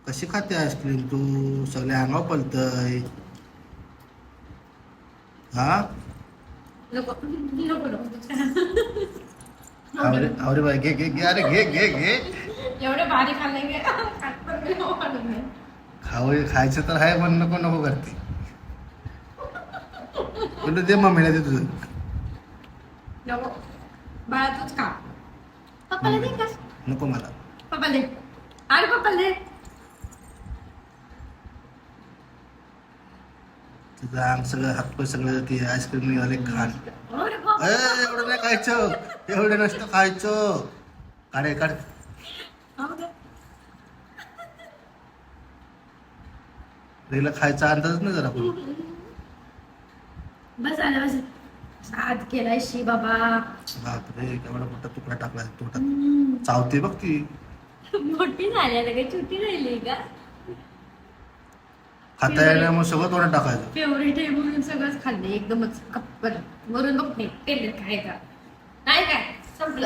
कशी खाते आईस्क्रीम तू? सगळे अंगावर पलतय. हा नको नको नको. आवरे आवरे बाई घे घे घे अरे घे घे घे. एवढे भारी खाल्ले गे खात पण मी नको म्हणून मी. खायचं तर आहे पण नको नको करते. तुला दे मम्मीला दे तुझं. नको बाळा तूच खा. पप्पाला दे का? नको मला. पप्पा दे. अरे पप्पा दे. तुझं अंग सगळं हातपाय सगळं ते आईस्क्रीम निघाले घाण. अरे बाबा. एवढं नाही खायचं. एवढं नसतं खायचं. काढे काढ. खाऊ दे. रेला खायचा अंदाजच नाही जरा पण. बस आलं बस. साथ केलाय शी बाबा. बापरे केवढा मोठा तुकडा टाकला तोटात. चावते बघ ती. मोठी झाली आता काही छोटी राहिली का? खाता येण्यामुळे सगळं तोंडात टाकायचं. फेवरेट आहे म्हणून सगळंच खाल्ले एकदमच कप्पल वरून बघ नाही तेल खायचा नाही काय संपलं.